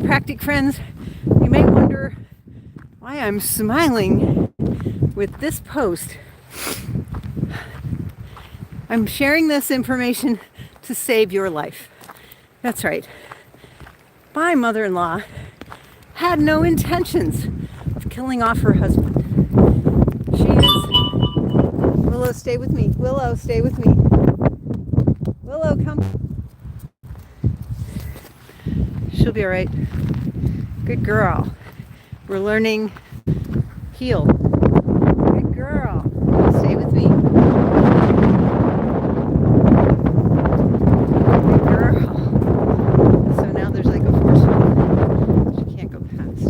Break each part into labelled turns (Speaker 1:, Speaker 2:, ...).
Speaker 1: chiropractic friends, you may wonder why I'm smiling with this post. I'm sharing this information to save your life. That's right. My mother-in-law had no intentions of killing off her husband. She is... Willow, stay with me. Willow, stay with me. Willow, come. She'll be all right. Good girl. We're learning heal. Good girl. Stay with me. Good girl. So now there's like a force field she can't go past.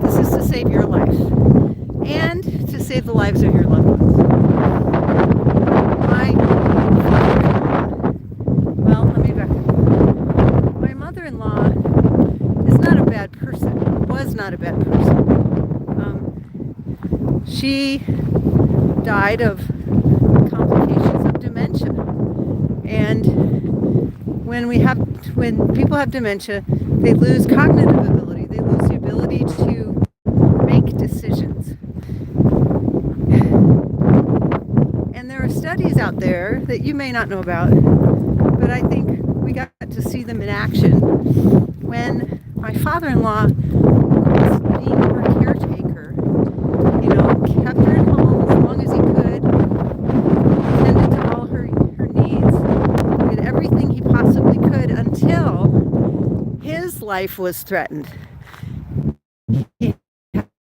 Speaker 1: This is to save your life and to save the lives of your loved ones. Let me back up. My mother-in-law is not a bad person. Was not a bad person. She died of complications of dementia. And when people have dementia, they lose cognitive ability. They lose the ability to make decisions. And there are studies out there that you may not know about, but I think we got to see them in action when my father-in-law was being her caretaker. Kept her at home as long as he could, attended to all her needs, did everything he possibly could until his life was threatened. He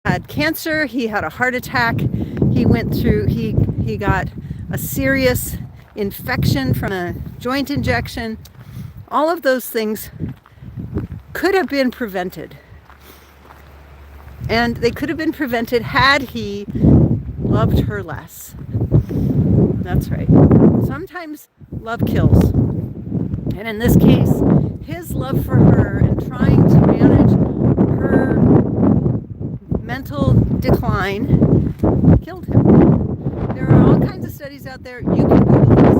Speaker 1: had cancer, he had a heart attack, he got a serious infection from a joint injection. All of those things could have been prevented. And they could have been prevented had he loved her less. That's right. Sometimes love kills. And in this case, his love for her and trying to manage her mental decline killed him. There are all kinds of studies out there. You can Google this.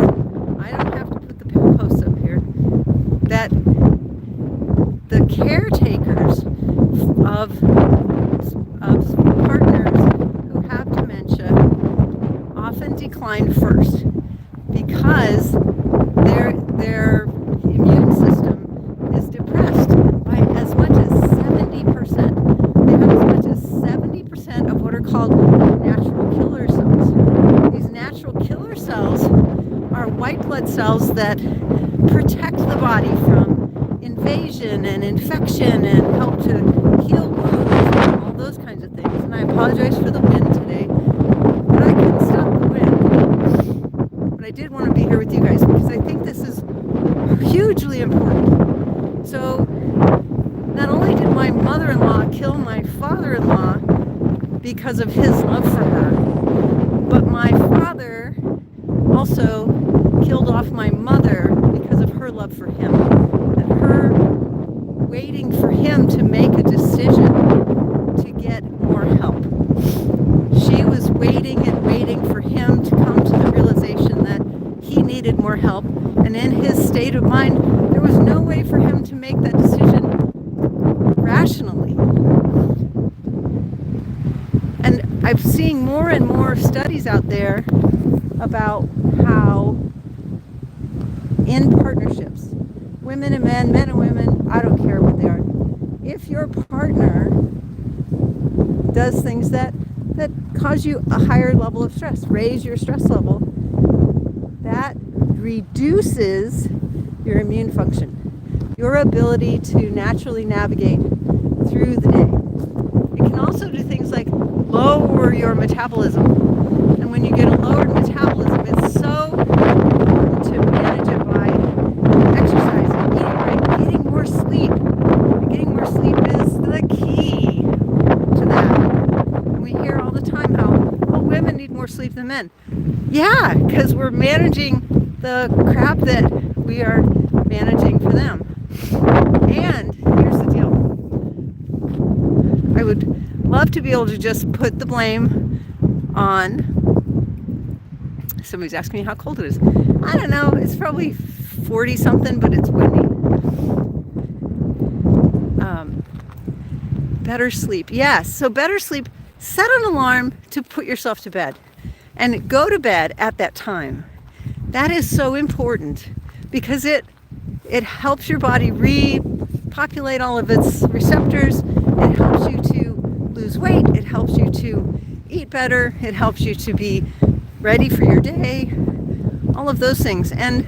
Speaker 1: I don't have to put the posts up here. That the caretakers of partners who have dementia often decline first because their immune system is depressed by as much as 70%. They have as much as 70% of what are called natural killer cells. These natural killer cells are white blood cells that protect the body from invasion and infection and help to heal wounds and all those kinds of things. And I apologize for the wind today, but I couldn't stop the wind. But I did want to be here with you guys because I think this is hugely important. So not only did my mother-in-law kill my father-in-law because of his love for her, but my father also killed off my mother because of her love for him. And her waiting for him to make a decision to get more help. She was waiting and waiting for him to come to the realization that he needed more help. And in his state of mind, there was no way for him to make that decision rationally. And I'm seeing more and more studies out there about how in partnerships, women and men and women, I don't care what they are, if your partner does things that cause you a higher level of stress, raise your stress level, that reduces your immune function, your ability to naturally navigate through the day. It can also do things like lower your metabolism. And when you get a lowered metabolism, it's so important to manage it by exercising, eating right, getting more sleep. Getting more sleep is the key to that. And we hear all the time how, women need more sleep than men. Yeah, because we're managing the crap that we are managing for them. And here's the deal. I would love to be able to just put the blame on... Somebody's asking me how cold it is. I don't know. It's probably 40 something, but it's windy. Better sleep. Yes. So better sleep. Set an alarm to put yourself to bed and go to bed at that time. That is so important because it helps your body repopulate all of its receptors. It helps you to lose weight. It helps you to eat better. It helps you to be ready for your day. All of those things. And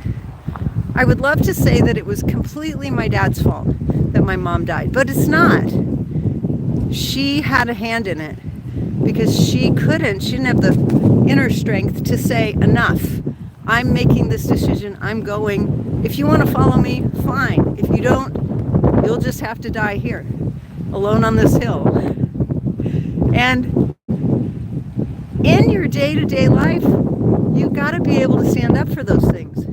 Speaker 1: I would love to say that it was completely my dad's fault that my mom died, but it's not. She had a hand in it because she didn't have the inner strength to say, enough. I'm making this decision. I'm going. If you want to follow me, fine. If you don't, you'll just have to die here, alone on this hill. And in your day-to-day life, you've got to be able to stand up for those things.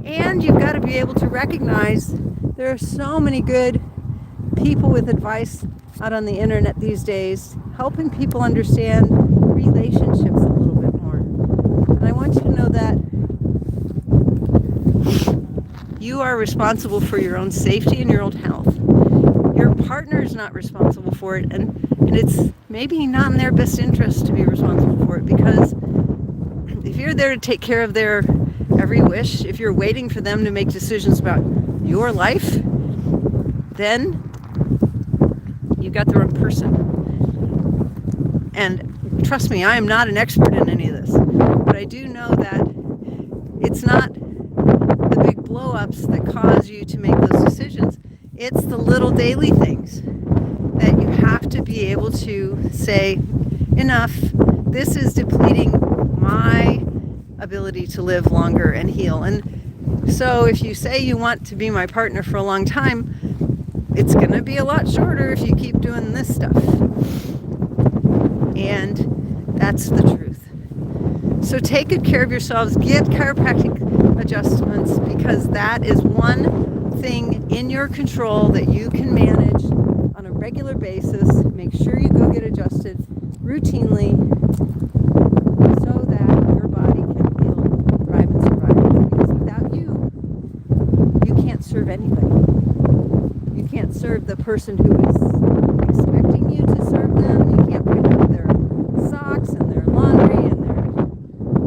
Speaker 1: And you've got to be able to recognize there are so many good people with advice out on the internet these days, helping people understand relationships a little bit more. And I want you to know that you are responsible for your own safety and your own health. Your partner is not responsible for it, and it's maybe not in their best interest to be responsible for it, because if you're there to take care of their every wish, if you're waiting for them to make decisions about your life, then you got the wrong person. And trust me, I am not an expert in any of this, but I do know that it's not the big blow-ups that cause you to make those decisions. It's the little daily things that you have to be able to say, enough, this is depleting my ability to live longer and heal. And so if you say you want to be my partner for a long time, it's going to be a lot shorter if you keep doing this stuff. And that's the truth. So take good care of yourselves. Get chiropractic adjustments, because that is one thing in your control that you can manage on a regular basis. Make sure you go get adjusted routinely so that your body can heal, thrive, and survive. Because without you, you can't serve anybody. You can't serve the person who is expecting you to serve them. You can't pick up their socks and their laundry and their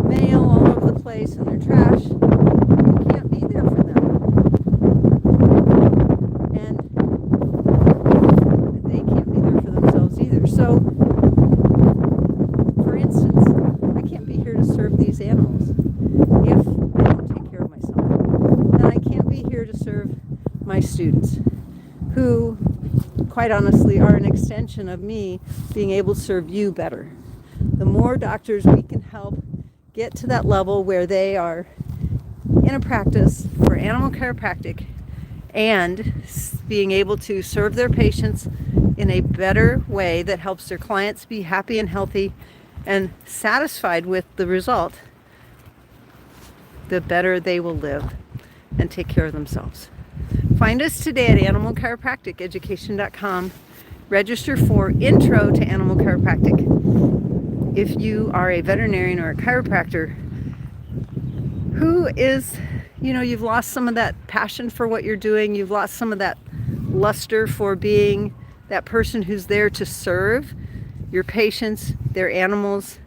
Speaker 1: mail all over the place and their trash. You can't be there for them. And they can't be there for themselves either. So, for instance, I can't be here to serve these animals if I don't take care of myself. And I can't be here to serve my students, who, quite honestly, are an extension of me being able to serve you better. The more doctors we can help get to that level where they are in a practice for animal chiropractic and being able to serve their patients in a better way that helps their clients be happy and healthy and satisfied with the result, the better they will live and take care of themselves. Find us today at animalchiropracticeducation.com. Register for Intro to Animal Chiropractic. If you are a veterinarian or a chiropractor who is, you've lost some of that passion for what you're doing, you've lost some of that luster for being that person who's there to serve your patients, their animals,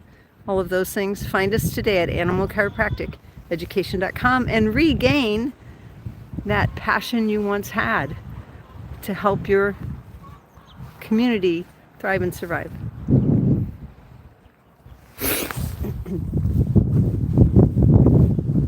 Speaker 1: all of those things, find us today at animalchiropracticeducation.com and regain that passion you once had to help your community thrive and survive.